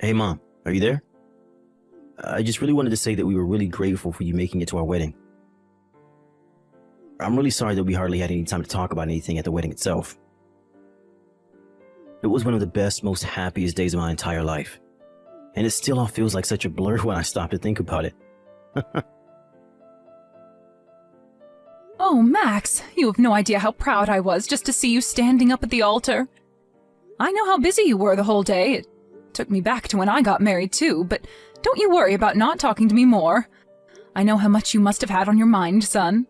Hey, Mom, are you there? I just really wanted to say that we were really grateful for you making it to our wedding. I'm really sorry that we hardly had any time to talk about anything at the wedding itself. It was one of the best, most happiest days of my entire life. And it still all feels like such a blur when I stop to think about it. Oh, Max, you have no idea how proud I was just to see you standing up at the altar. I know how busy you were the whole day. It took me back to when I got married too, but don't you worry about not talking to me more. I know how much you must have had on your mind, son.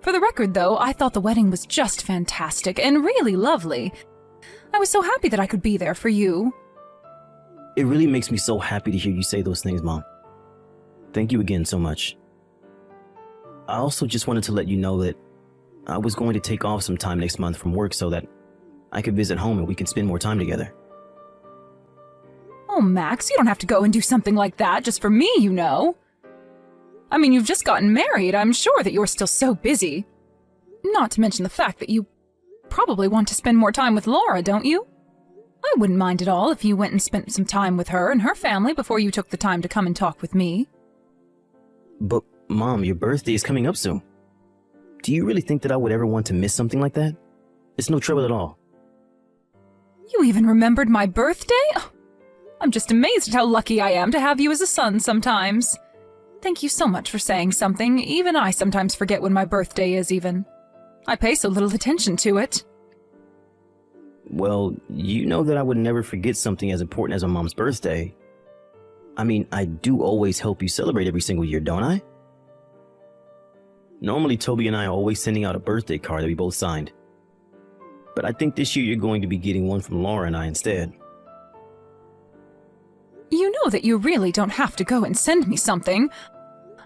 For the record, though, I thought the wedding was just fantastic and really lovely. I was so happy that I could be there for you. It really makes me so happy to hear you say those things, Mom. Thank you again so much. I also just wanted to let you know that I was going to take off some time next month from work so that I could visit home and we can spend more time together. Oh, Max, you don't have to go and do something like that just for me, you know. I mean, you've just gotten married. I'm sure that you're still so busy. Not to mention the fact that you probably want to spend more time with Laura, don't you? I wouldn't mind at all if you went and spent some time with her and her family before you took the time to come and talk with me. But, Mom, your birthday is coming up soon. Do you really think that I would ever want to miss something like that? It's no trouble at all. You even remembered my birthday? Oh, I'm just amazed at how lucky I am to have you as a son sometimes. Thank you so much for saying something. Even I sometimes forget when my birthday is even. I pay so little attention to it. Well, you know that I would never forget something as important as my mom's birthday. I mean, I do always help you celebrate every single year, don't I? Normally, Toby and I are always sending out a birthday card that we both signed. But I think this year you're going to be getting one from Laura and I instead. You know that you really don't have to go and send me something.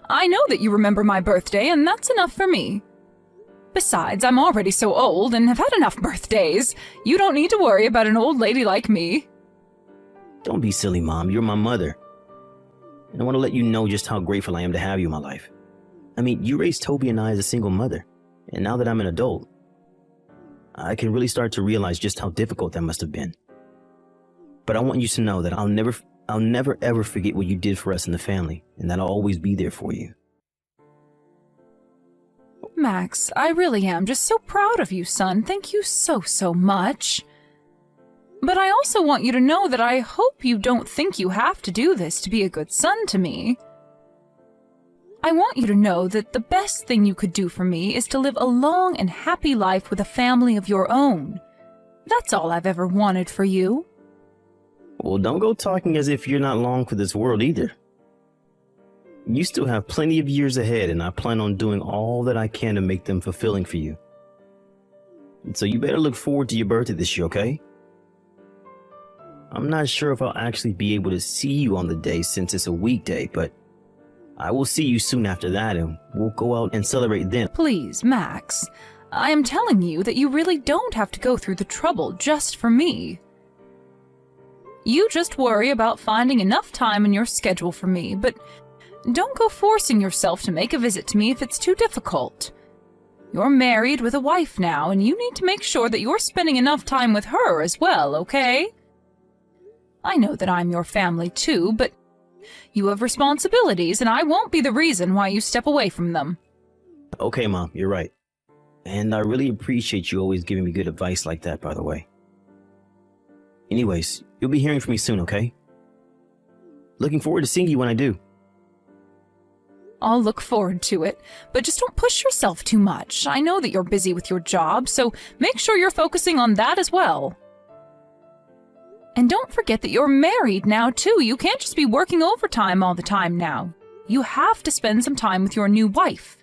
I know that you remember my birthday, and that's enough for me. Besides, I'm already so old and have had enough birthdays. You don't need to worry about an old lady like me. Don't be silly, Mom. You're my mother. And I want to let you know just how grateful I am to have you in my life. I mean, you raised Toby and I as a single mother, and now that I'm an adult, I can really start to realize just how difficult that must have been. But I want you to know that I'll never ever forget what you did for us in the family, and that I'll always be there for you. Max, I really am just so proud of you, son. Thank you so much. But I also want you to know that I hope you don't think you have to do this to be a good son to me. I want you to know that the best thing you could do for me is to live a long and happy life with a family of your own. That's all I've ever wanted for you. Well, don't go talking as if you're not long for this world either. You still have plenty of years ahead, and I plan on doing all that I can to make them fulfilling for you. And so you better look forward to your birthday this year, okay? I'm not sure if I'll actually be able to see you on the day since it's a weekday, but I will see you soon after that, and we'll go out and celebrate then. Please, Max, I am telling you that you really don't have to go through the trouble just for me. You just worry about finding enough time in your schedule for me, but don't go forcing yourself to make a visit to me if it's too difficult. You're married with a wife now, and you need to make sure that you're spending enough time with her as well, okay? I know that I'm your family too, but you have responsibilities, and I won't be the reason why you step away from them. Okay, Mom, you're right. And I really appreciate you always giving me good advice like that, by the way. Anyways, you'll be hearing from me soon, okay? Looking forward to seeing you when I do. I'll look forward to it, but just don't push yourself too much. I know that you're busy with your job, so make sure you're focusing on that as well. And don't forget that you're married now, too. You can't just be working overtime all the time now. You have to spend some time with your new wife.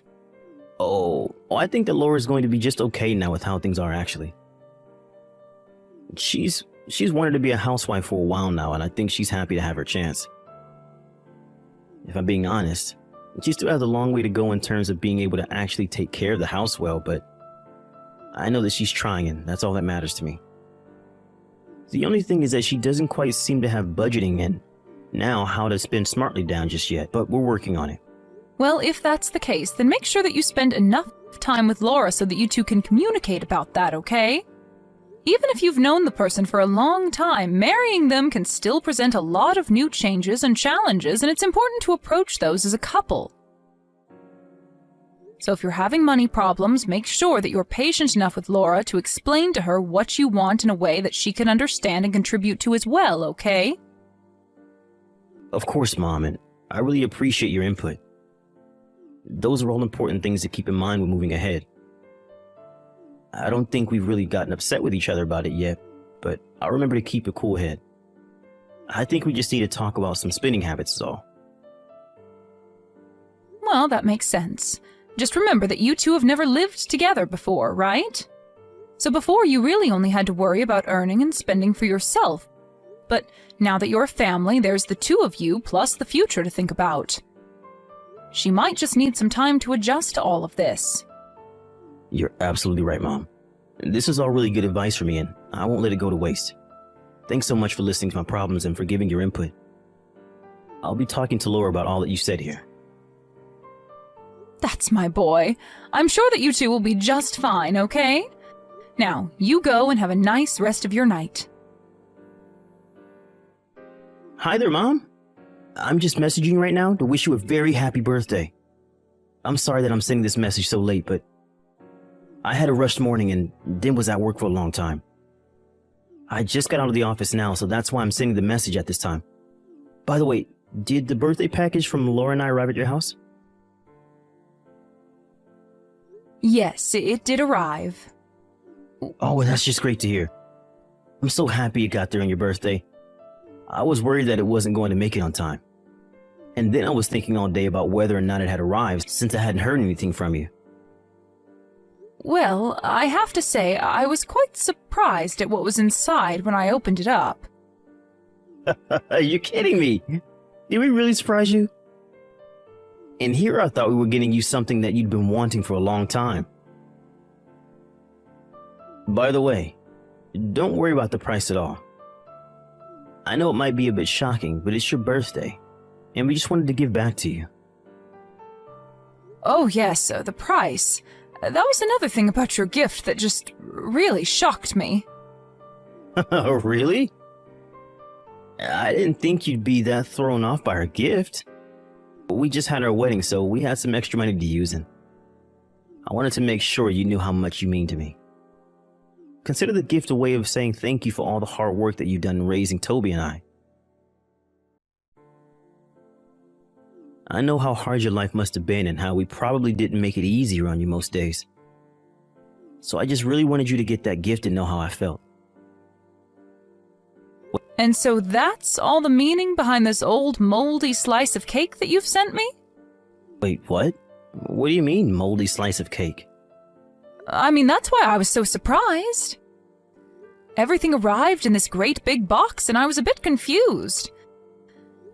Oh, I think that Laura's going to be just okay now with how things are, actually. She's wanted to be a housewife for a while now, and I think she's happy to have her chance. If I'm being honest, she still has a long way to go in terms of being able to actually take care of the house well, but I know that she's trying, and that's all that matters to me. The only thing is that she doesn't quite seem to have budgeting and now how to spend smartly down just yet, but we're working on it. Well, if that's the case, then make sure that you spend enough time with Laura so that you two can communicate about that, okay? Even if you've known the person for a long time, marrying them can still present a lot of new changes and challenges, and it's important to approach those as a couple. So if you're having money problems, make sure that you're patient enough with Laura to explain to her what you want in a way that she can understand and contribute to as well, okay? Of course, Mom, and I really appreciate your input. Those are all important things to keep in mind when moving ahead. I don't think we've really gotten upset with each other about it yet, but I'll remember to keep a cool head. I think we just need to talk about some spending habits is all. Well, that makes sense. Just remember that you two have never lived together before, right? So before, you really only had to worry about earning and spending for yourself. But now that you're a family, there's the two of you plus the future to think about. She might just need some time to adjust to all of this. You're absolutely right, Mom. This is all really good advice for me, and I won't let it go to waste. Thanks so much for listening to my problems and for giving your input. I'll be talking to Laura about all that you said here. That's my boy. I'm sure that you two will be just fine, okay? Now, you go and have a nice rest of your night. Hi there, Mom. I'm just messaging right now to wish you a very happy birthday. I'm sorry that I'm sending this message so late, but I had a rushed morning and then was at work for a long time. I just got out of the office now, so that's why I'm sending the message at this time. By the way, did the birthday package from Laura and I arrive at your house? Yes, it did arrive. Oh, that's just great to hear. I'm so happy it got there on your birthday. I was worried that it wasn't going to make it on time. And then I was thinking all day about whether or not it had arrived since I hadn't heard anything from you. Well, I have to say, I was quite surprised at what was inside when I opened it up. You're kidding me. Did we really surprise you? And here I thought we were getting you something that you'd been wanting for a long time. By the way, don't worry about the price at all. I know it might be a bit shocking, but it's your birthday, and we just wanted to give back to you. Oh yes, the price. That was another thing about your gift that just really shocked me. Really? I didn't think you'd be that thrown off by her gift. We just had our wedding, so we had some extra money to use, and I wanted to make sure you knew how much you mean to me. Consider the gift a way of saying thank you for all the hard work that you've done in raising Toby and I. I know how hard your life must have been and how we probably didn't make it easier on you most days. So I just really wanted you to get that gift and know how I felt. And so that's all the meaning behind this old moldy slice of cake that you've sent me? Wait, what? What do you mean, moldy slice of cake? I mean, that's why I was so surprised. Everything arrived in this great big box and I was a bit confused.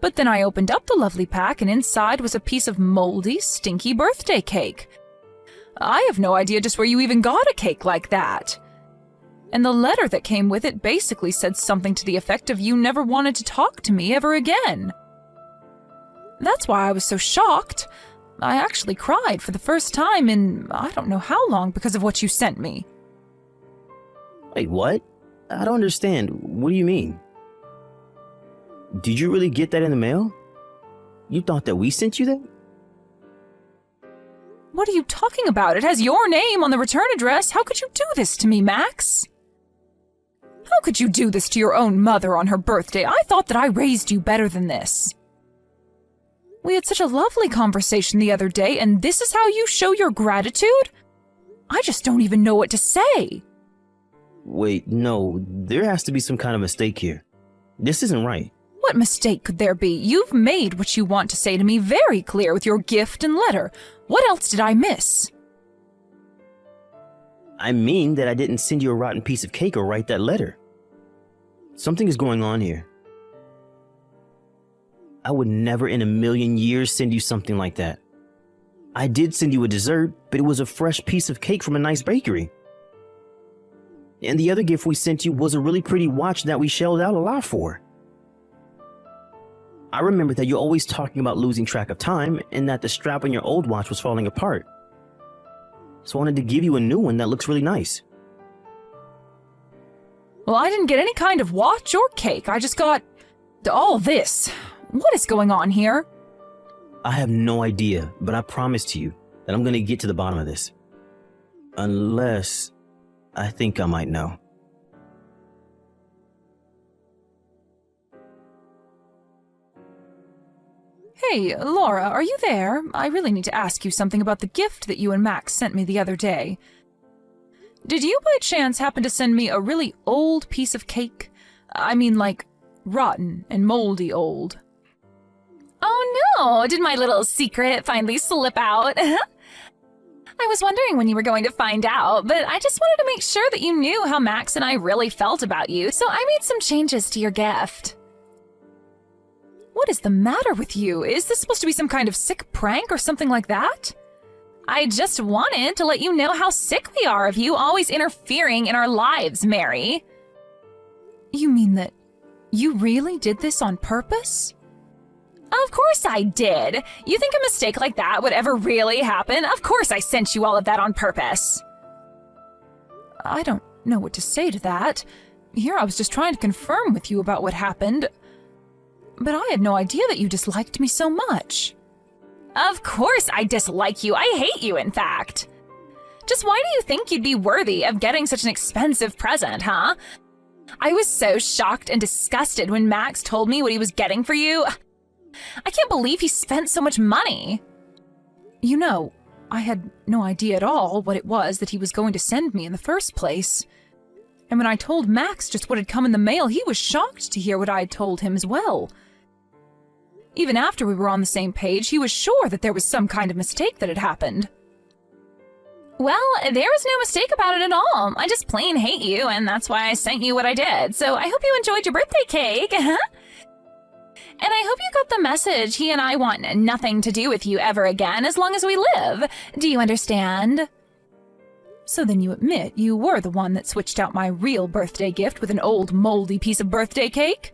But then I opened up the lovely pack and inside was a piece of moldy, stinky birthday cake. I have no idea just where you even got a cake like that. And the letter that came with it basically said something to the effect of you never wanted to talk to me ever again. That's why I was so shocked. I actually cried for the first time in I don't know how long because of what you sent me. Wait, what? I don't understand. What do you mean? Did you really get that in the mail? You thought that we sent you that? What are you talking about? It has your name on the return address. How could you do this to me, Max? How could you do this to your own mother on her birthday? I thought that I raised you better than this. We had such a lovely conversation the other day, and this is how you show your gratitude? I just don't even know what to say. Wait, no, there has to be some kind of mistake here. This isn't right. What mistake could there be? You've made what you want to say to me very clear with your gift and letter. What else did I miss? I mean that I didn't send you a rotten piece of cake or write that letter. Something is going on here. I would never in a million years send you something like that. I did send you a dessert, but it was a fresh piece of cake from a nice bakery. And the other gift we sent you was a really pretty watch that we shelled out a lot for. I remember that you're always talking about losing track of time and that the strap on your old watch was falling apart. So I wanted to give you a new one that looks really nice. Well, I didn't get any kind of watch or cake. I just got all this. What is going on here? I have no idea, but I promise to you that I'm gonna get to the bottom of this. Unless I think I might know. Hey, Laura, are you there? I really need to ask you something about the gift that you and Max sent me the other day. Did you by chance happen to send me a really old piece of cake? I mean, like, rotten and moldy old. Oh no, did my little secret finally slip out? I was wondering when you were going to find out, but I just wanted to make sure that you knew how Max and I really felt about you, so I made some changes to your gift. What is the matter with you? Is this supposed to be some kind of sick prank or something like that? I just wanted to let you know how sick we are of you always interfering in our lives, Mary. You mean that you really did this on purpose? Of course I did. You think a mistake like that would ever really happen? Of course I sent you all of that on purpose. I don't know what to say to that. Here I was just trying to confirm with you about what happened. But I had no idea that you disliked me so much. Of course I dislike you. I hate you, in fact. Just why do you think you'd be worthy of getting such an expensive present, huh? I was so shocked and disgusted when Max told me what he was getting for you. I can't believe he spent so much money. You know, I had no idea at all what it was that he was going to send me in the first place. And when I told Max just what had come in the mail, he was shocked to hear what I had told him as well. Even after we were on the same page, he was sure that there was some kind of mistake that had happened. Well, there was no mistake about it at all. I just plain hate you, and that's why I sent you what I did. So I hope you enjoyed your birthday cake. And I hope you got the message. He and I want nothing to do with you ever again as long as we live. Do you understand? So then you admit you were the one that switched out my real birthday gift with an old moldy piece of birthday cake?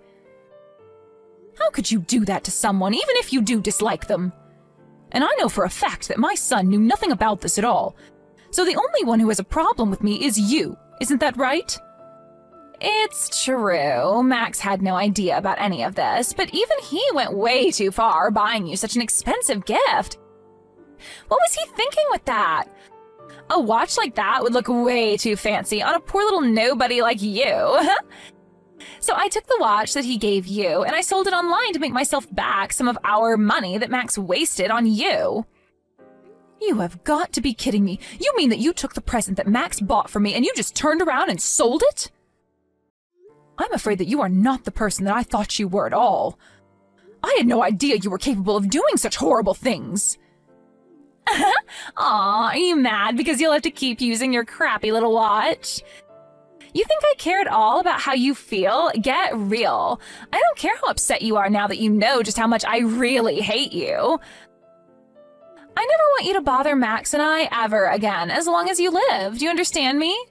How could you do that to someone, even if you do dislike them? And I know for a fact that my son knew nothing about this at all. So the only one who has a problem with me is you. Isn't that right? It's true. Max had no idea about any of this, but even he went way too far buying you such an expensive gift. What was he thinking with that? A watch like that would look way too fancy on a poor little nobody like you. So I took the watch that he gave you and I sold it online to make myself back some of our money that Max wasted on you. You have got to be kidding me. You mean that you took the present that Max bought for me and you just turned around and sold it? I'm afraid that you are not the person that I thought you were at all. I had no idea you were capable of doing such horrible things. Aw, are you mad because you'll have to keep using your crappy little watch? You think I care at all about how you feel? Get real. I don't care how upset you are now that you know just how much I really hate you. I never want you to bother Max and I ever again, as long as you live. Do you understand me?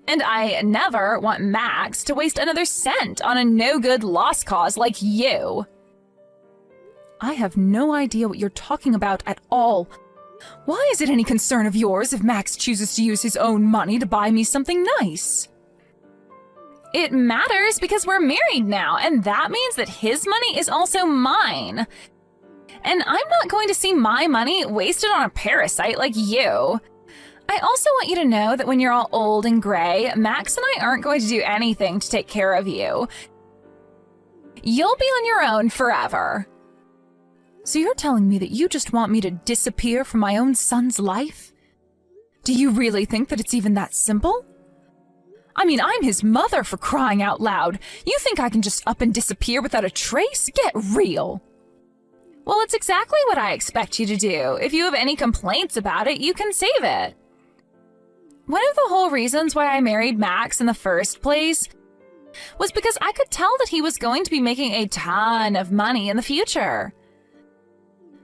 And I never want Max to waste another cent on a no-good lost cause like you. I have no idea what you're talking about at all. Why is it any concern of yours if Max chooses to use his own money to buy me something nice? It matters because we're married now, and that means that his money is also mine. And I'm not going to see my money wasted on a parasite like you. I also want you to know that when you're all old and gray, Max and I aren't going to do anything to take care of you. You'll be on your own forever. So you're telling me that you just want me to disappear from my own son's life? Do you really think that it's even that simple? I mean, I'm his mother, for crying out loud. You think I can just up and disappear without a trace? Get real. Well, it's exactly what I expect you to do. If you have any complaints about it, you can save it. One of the whole reasons why I married Max in the first place was because I could tell that he was going to be making a ton of money in the future.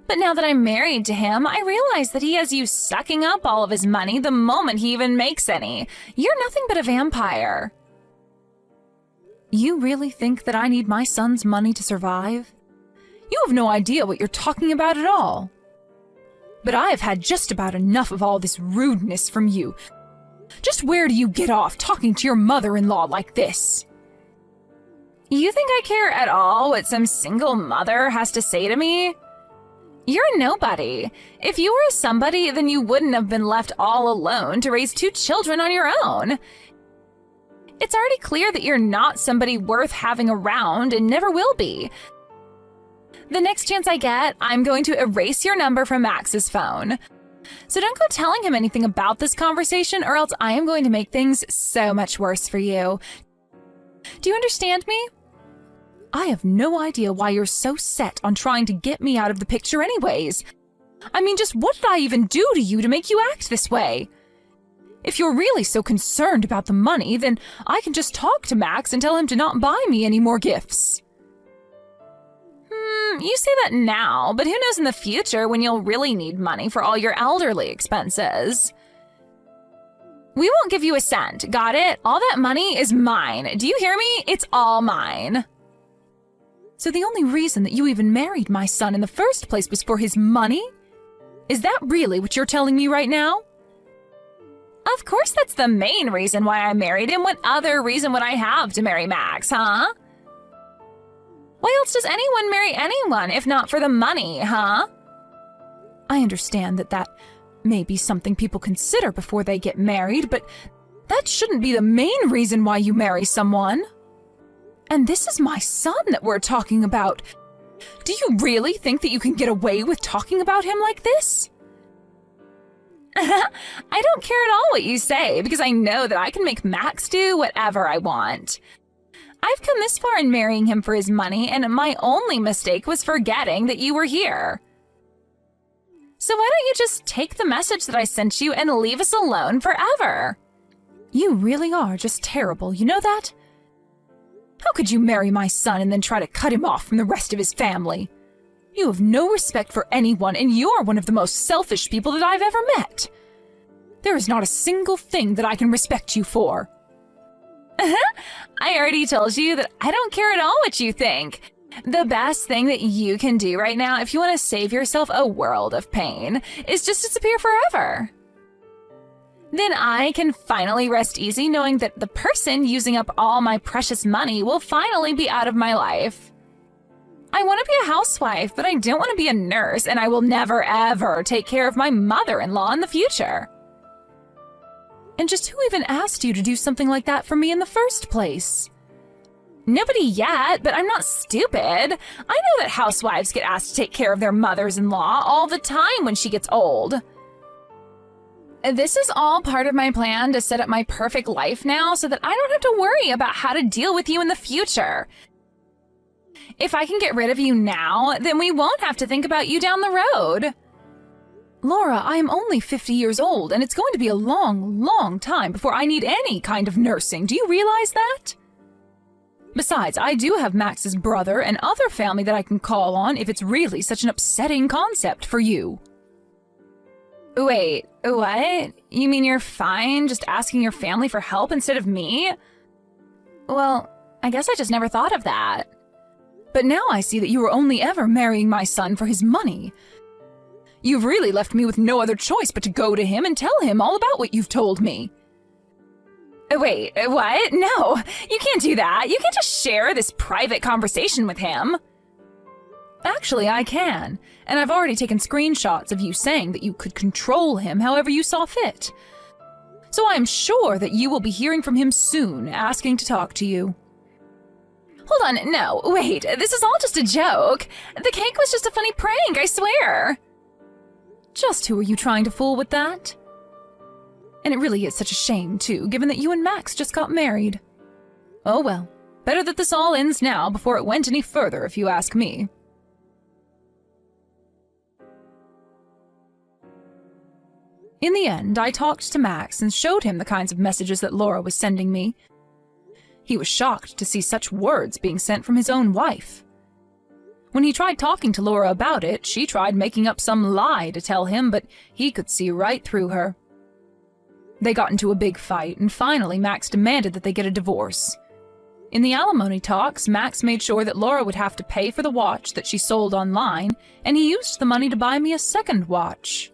But now that I'm married to him, I realize that he has you sucking up all of his money the moment he even makes any. You're nothing but a vampire. You really think that I need my son's money to survive? You have no idea what you're talking about at all. But I have had just about enough of all this rudeness from you. Just where do you get off talking to your mother-in-law like this? You think I care at all what some single mother has to say to me? You're a nobody. If you were a somebody, then you wouldn't have been left all alone to raise 2 children on your own. It's already clear that you're not somebody worth having around and never will be. The next chance I get, I'm going to erase your number from Max's phone. So don't go telling him anything about this conversation, or else I am going to make things so much worse for you. Do you understand me? I have no idea why you're so set on trying to get me out of the picture anyways. I mean, just what did I even do to you to make you act this way? If you're really so concerned about the money, then I can just talk to Max and tell him to not buy me any more gifts. You say that now, but who knows in the future when you'll really need money for all your elderly expenses. We won't give you a cent, got it? All that money is mine. Do you hear me? It's all mine. So the only reason that you even married my son in the first place was for his money? Is that really what you're telling me right now? Of course that's the main reason why I married him. What other reason would I have to marry Max, huh? Why else does anyone marry anyone if not for the money, huh? I understand that may be something people consider before they get married, but that shouldn't be the main reason why you marry someone. And this is my son that we're talking about. Do you really think that you can get away with talking about him like this? I don't care at all what you say, because I know that I can make Max do whatever I want. I've come this far in marrying him for his money, and my only mistake was forgetting that you were here. So why don't you just take the message that I sent you and leave us alone forever? You really are just terrible, you know that? How could you marry my son and then try to cut him off from the rest of his family? You have no respect for anyone, and you're one of the most selfish people that I've ever met. There is not a single thing that I can respect you for. I already told you that I don't care at all what you think. The best thing that you can do right now, if you want to save yourself a world of pain, is just disappear forever. Then I can finally rest easy knowing that the person using up all my precious money will finally be out of my life. I want to be a housewife, but I don't want to be a nurse, and I will never ever take care of my mother-in-law in the future. And just who even asked you to do something like that for me in the first place? Nobody yet, but I'm not stupid. I know that housewives get asked to take care of their mothers-in-law all the time when she gets old. This is all part of my plan to set up my perfect life now so that I don't have to worry about how to deal with you in the future. If I can get rid of you now, then we won't have to think about you down the road. Laura, I am only 50 years old, and it's going to be a long, long time before I need any kind of nursing. Do you realize that? Besides, I do have Max's brother and other family that I can call on if it's really such an upsetting concept for you. Wait, what? You mean you're fine just asking your family for help instead of me? Well, I guess I just never thought of that. But now I see that you were only ever marrying my son for his money. You've really left me with no other choice but to go to him and tell him all about what you've told me. Wait, what? No, you can't do that. You can't just share this private conversation with him. Actually, I can, and I've already taken screenshots of you saying that you could control him however you saw fit. So I'm sure that you will be hearing from him soon, asking to talk to you. Hold on, no, wait, this is all just a joke. The cake was just a funny prank, I swear. Just who are you trying to fool with that? And it really is such a shame, too, given that you and Max just got married. Oh well, better that this all ends now before it went any further, if you ask me. In the end, I talked to Max and showed him the kinds of messages that Laura was sending me. He was shocked to see such words being sent from his own wife. When he tried talking to Laura about it, she tried making up some lie to tell him, but he could see right through her. They got into a big fight, and finally Max demanded that they get a divorce. In the alimony talks, Max made sure that Laura would have to pay for the watch that she sold online, and he used the money to buy me a second watch.